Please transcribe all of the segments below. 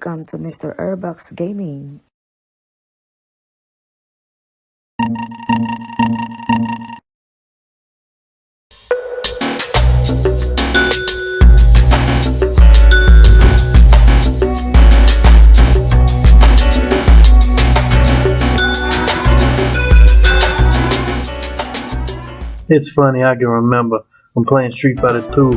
Welcome to Mr. Erbac's Gaming. It's funny, I can remember when playing Street Fighter 2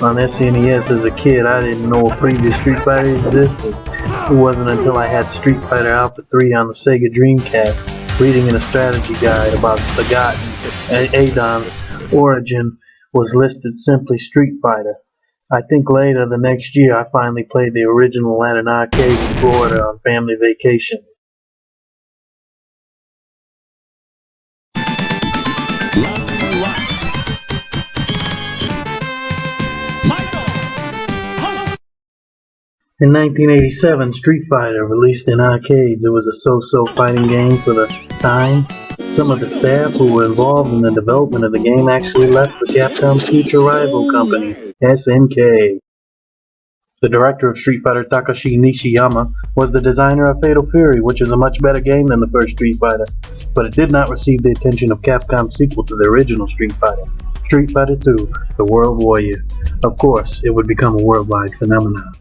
on SNES as a kid. I didn't know a previous Street Fighter existed. It wasn't until I had Street Fighter Alpha 3 on the Sega Dreamcast, reading in a strategy guide about Sagat and Adon's origin was listed simply Street Fighter. I think later the next year I finally played the original at an arcade in Florida on family vacation. In 1987, Street Fighter released in arcades. It was a so-so fighting game for the time. Some of the staff who were involved in the development of the game actually left for Capcom's future rival company, SNK. The director of Street Fighter, Takashi Nishiyama, was the designer of Fatal Fury, which is a much better game than the first Street Fighter, but it did not receive the attention of Capcom's sequel to the original Street Fighter, Street Fighter II: The World Warrior. Of course, it would become a worldwide phenomenon.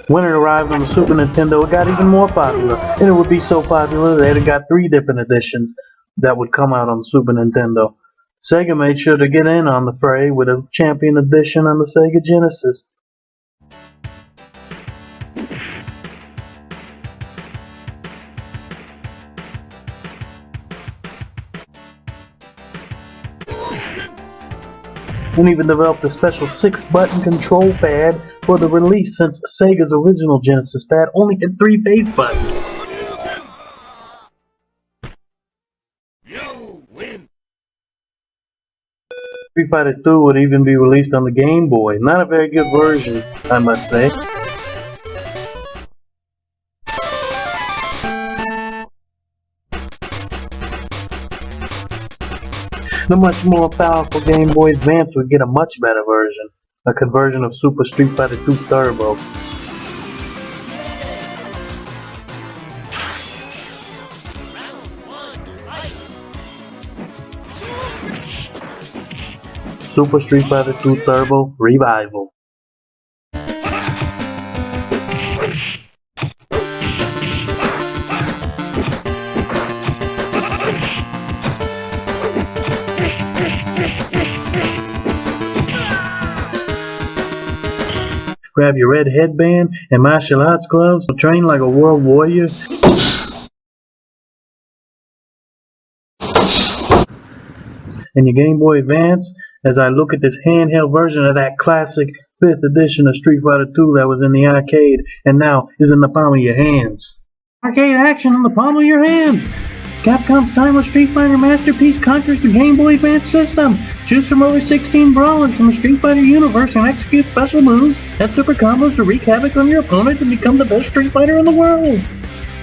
When it arrived on the Super Nintendo, it got even more popular, and it would be so popular that it got 3 different editions that would come out on the Super Nintendo. Sega made sure to get in on the fray with a Champion Edition on the Sega Genesis. And even developed a special 6-button control pad for the release, since Sega's original Genesis pad only had 3 face buttons. Street Fighter 2 would even be released on the Game Boy. Not a very good version, I must say. The much more powerful Game Boy Advance would get a much better version, a conversion of Super Street Fighter 2 Turbo. Super Street Fighter 2 Turbo Revival. Grab your red headband and martial arts gloves, train like a world warrior. And your Game Boy Advance, as I look at this handheld version of that classic 5th edition of Street Fighter 2 that was in the arcade and now is in the palm of your hands. Arcade action in the palm of your hands! Capcom's timeless Street Fighter masterpiece conquers the Game Boy Advance system. Choose from over 16 brawlers from the Street Fighter universe and execute special moves and super combos to wreak havoc on your opponent and become the best Street Fighter in the world.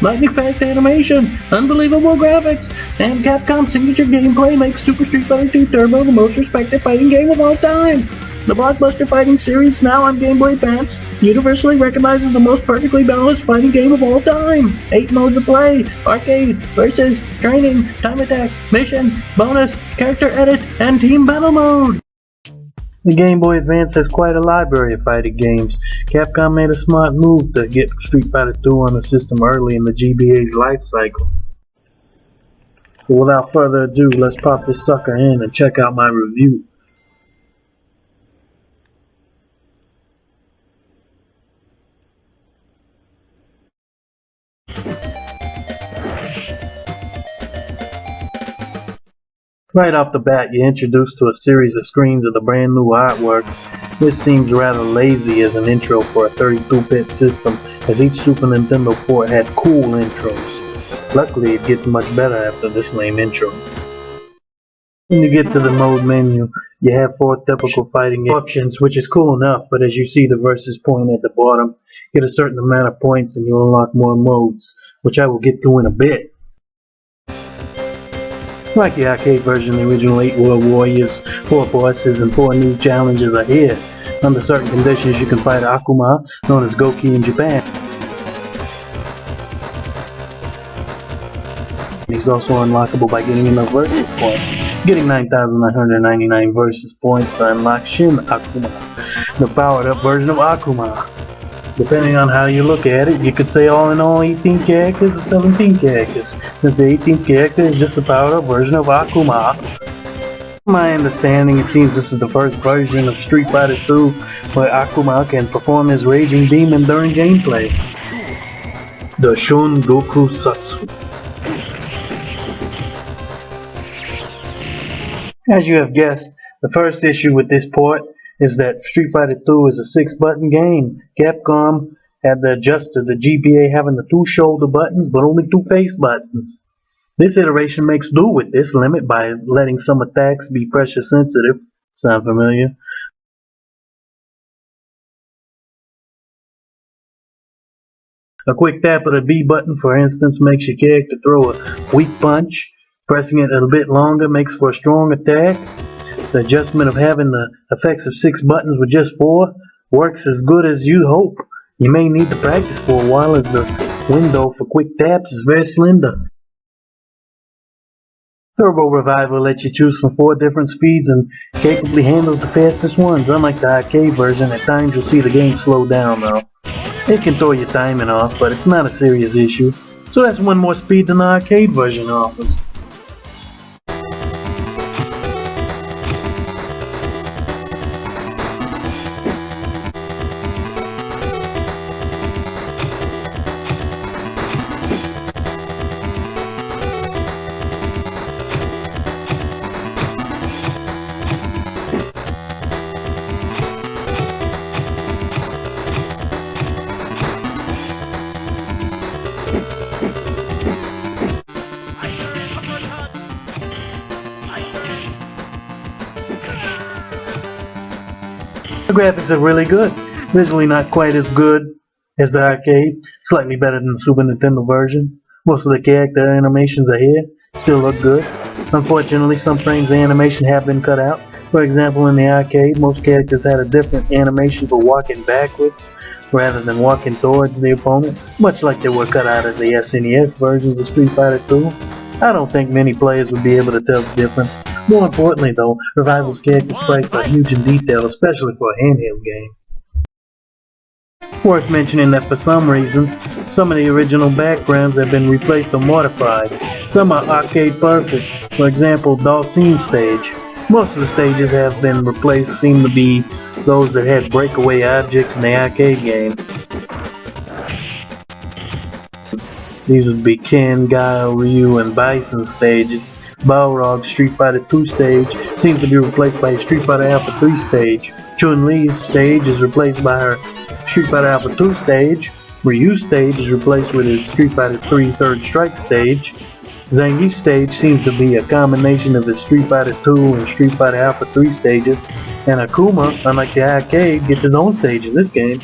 Lightning fast animation, unbelievable graphics, and Capcom's signature gameplay makes Super Street Fighter 2 Turbo the most respected fighting game of all time. The blockbuster fighting series, now on Game Boy Advance, universally recognized as the most perfectly balanced fighting game of all time. 8 modes of play: arcade, versus, training, time attack, mission, bonus, character edit, and team battle mode. The Game Boy Advance has quite a library of fighting games. Capcom made a smart move to get Street Fighter 2 on the system early in the GBA's life cycle. So without further ado, let's pop this sucker in and check out my review. Right off the bat, you're introduced to a series of screens of the brand new artwork. This seems rather lazy as an intro for a 32-bit system, as each Super Nintendo port had cool intros. Luckily, it gets much better after this lame intro. When you get to the mode menu, you have 4 typical fighting options, which is cool enough, but as you see the versus point at the bottom, Get a certain amount of points and you unlock more modes, which I will get to in a bit. Like the arcade version, the original 8 World Warriors, 4 bosses, and 4 new challenges are here. Under certain conditions, you can fight Akuma, known as Goki in Japan. He's also unlockable by getting enough versus points. Getting 9,999 versus points to unlock Shin Akuma, the powered up version of Akuma. Depending on how you look at it, you could say all in all 18 characters or 17 characters, since the 18th character is just a powered up version of Akuma. From my understanding, it seems this is the first version of Street Fighter II where Akuma can perform his raging demon during gameplay. The Shun Goku Satsu. As you have guessed, the first issue with this port is that Street Fighter II is a 6-button game. Capcom had to adjust to the GBA having the 2 shoulder buttons but only 2 face buttons. This iteration makes do with this limit by letting some attacks be pressure sensitive. Sound familiar? A quick tap of the B button, for instance, makes your character throw a weak punch. Pressing it a bit longer makes for a strong attack. The adjustment of having the effects of 6 buttons with just 4 works as good as you hope. You may need to practice for a while as the window for quick taps is very slender. Turbo Revival lets you choose from 4 different speeds and capably handles the fastest ones. Unlike the arcade version, at times you'll see the game slow down though. It can throw your timing off, but it's not a serious issue. So that's one more speed than the arcade version offers. The graphics are really good. Visually not quite as good as the arcade, slightly better than the Super Nintendo version. Most of the character animations are here, still look good. Unfortunately, some frames of animation have been cut out. For example, in the arcade, most characters had a different animation for walking backwards rather than walking towards the opponent, much like they were cut out of the SNES versions of Street Fighter II. I don't think many players would be able to tell the difference. More importantly though, Revival's character sprites are huge in detail, especially for a handheld game. Worth mentioning that for some reason, some of the original backgrounds have been replaced or modified. Some are arcade perfect, for example Dalcine stage. Most of the stages have been replaced seem to be those that had breakaway objects in the arcade game. These would be Ken, Guile, Ryu, and Bison stages. Balrog's Street Fighter II stage seems to be replaced by a Street Fighter Alpha 3 stage. Chun-Li's stage is replaced by her Street Fighter Alpha 2 stage. Ryu's stage is replaced with his Street Fighter 3 Third Strike stage. Zangief's stage seems to be a combination of his Street Fighter 2 and Street Fighter Alpha 3 stages. And Akuma, unlike the arcade, gets his own stage in this game.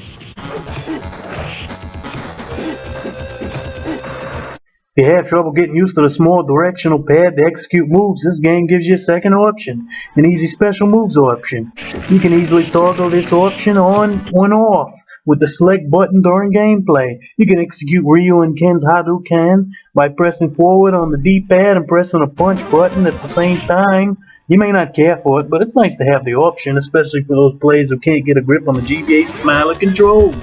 If you have trouble getting used to the small directional pad to execute moves, this game gives you a second option, an easy special moves option. You can easily toggle this option on or off with the select button during gameplay. You can execute Ryu and Ken's Hadouken by pressing forward on the D-pad and pressing a punch button at the same time. You may not care for it, but it's nice to have the option, especially for those players who can't get a grip on the GBA Smiler controls.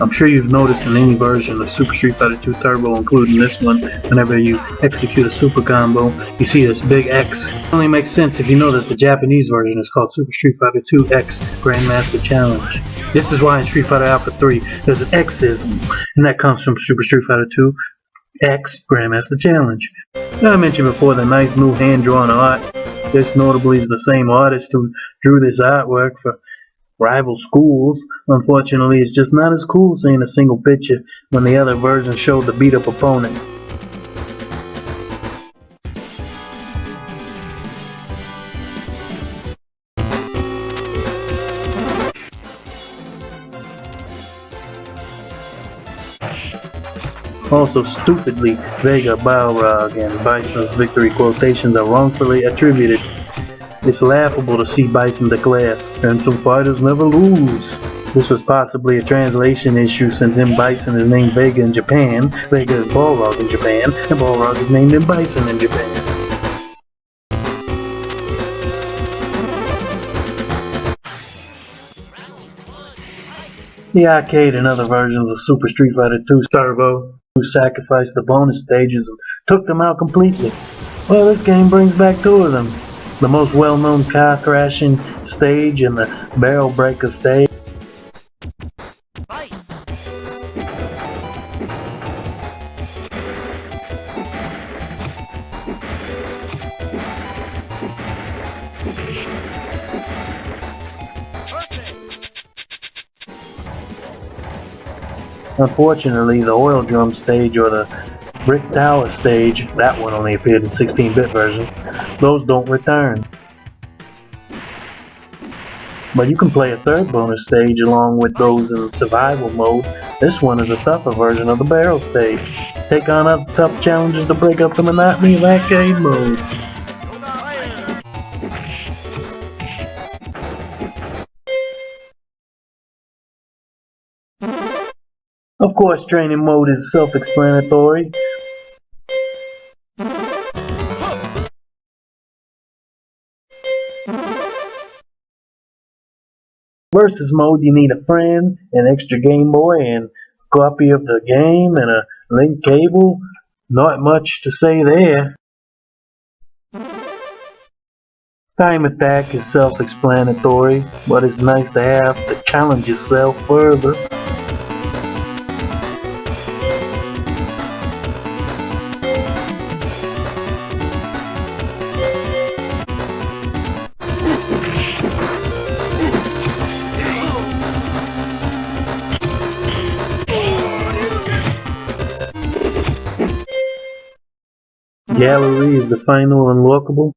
I'm sure you've noticed in any version of Super Street Fighter 2 Turbo, including this one, whenever you execute a super combo, you see this big X. It only makes sense if you know that the Japanese version is called Super Street Fighter 2 X Grandmaster Challenge. This is why in Street Fighter Alpha 3 there's an Xism, and that comes from Super Street Fighter 2 X Grandmaster Challenge. Now I mentioned before the nice new hand-drawn art. This notably is the same artist who drew this artwork for rival schools. Unfortunately, it's just not as cool seeing a single picture when the other version showed the beat-up opponent. Also, stupidly, Vega, Balrog, and Bison's victory quotations are wrongfully attributed. It's laughable to see Bison declare, "And some fighters never lose." This was possibly a translation issue since in Bison is named Vega in Japan, Vega is Balrog in Japan, and Balrog is named in Bison in Japan. The arcade and other versions of Super Street Fighter 2 Turbo sacrificed the bonus stages and took them out completely. Well, this game brings back two of them. The most well-known car crashing stage and the barrel breaker stage. Unfortunately, the oil drum stage or the brick tower stage, that one only appeared in 16-bit versions, those don't return. But you can play a third bonus stage along with those in survival mode. This one is a tougher version of the barrel stage. Take on other tough challenges to break up the monotony of arcade mode. Of course, training mode is self-explanatory. Versus mode, you need a friend, an extra Game Boy, and a copy of the game, and a link cable. Not much to say there. Time attack is self-explanatory, but it's nice to have to challenge yourself further. Gallery is the final unlockable.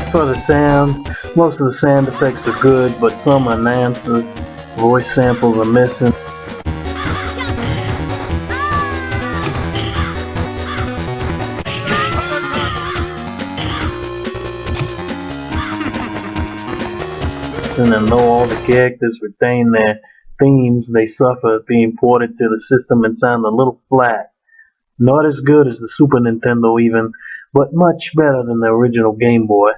For the sound, most of the sound effects are good, but some are unanswered. Voice samples are missing. And though all the characters retain their themes, they suffer being ported to the system and sound a little flat. Not as good as the Super Nintendo even, but much better than the original Game Boy.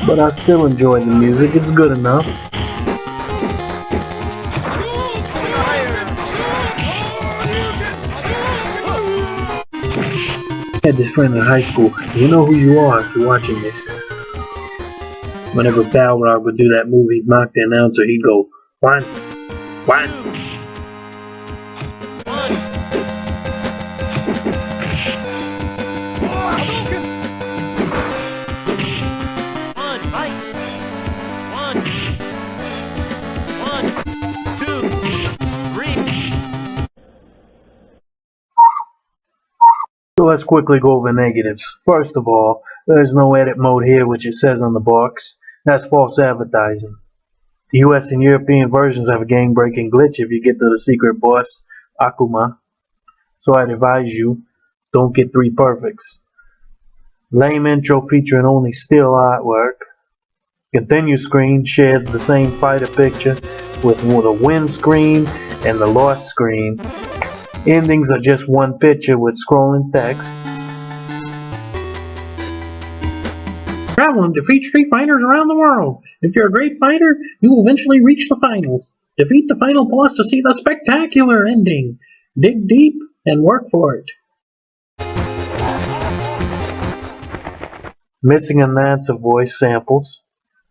But I still enjoy the music, it's good enough. I had this friend in high school, you know who you are if you're watching this. Whenever Balrog would do that move, he'd mock the announcer, he'd go, "One, one." So let's quickly go over negatives. First of all, there's no edit mode here, which it says on the box. That's false advertising. The US and European versions have a game-breaking glitch if you get to the secret boss, Akuma. So I'd advise you, don't get 3 perfects. Lame intro featuring only still artwork. Continue screen shares the same fighter picture with the win screen and the lost screen. Endings are just one picture with scrolling text. Travel and defeat street fighters around the world. If you're a great fighter, you will eventually reach the finals. Defeat the final boss to see the spectacular ending. Dig deep, and work for it. Missing announcer voice samples.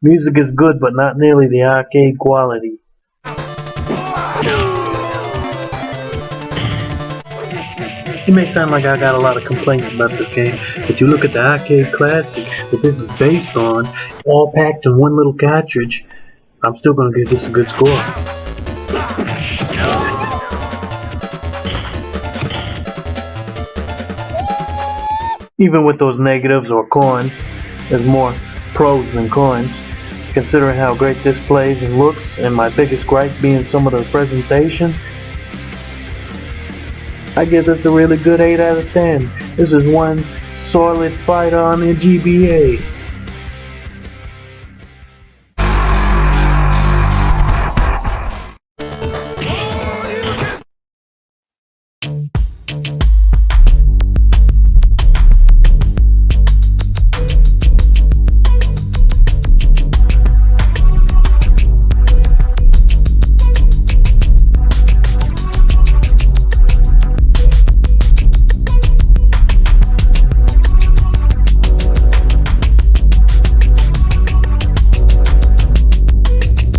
Music is good, but not nearly the arcade quality. It may sound like I got a lot of complaints about this game, but you look at the arcade classic that this is based on, all packed in one little cartridge, I'm still gonna give this a good score. Even with those negatives or coins, there's more pros than coins. Considering how great this plays and looks, and my biggest gripe being some of the presentation, I give this a really good 8 out of 10. This is one solid fighter on the GBA.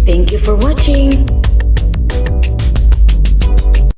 Thank you for watching.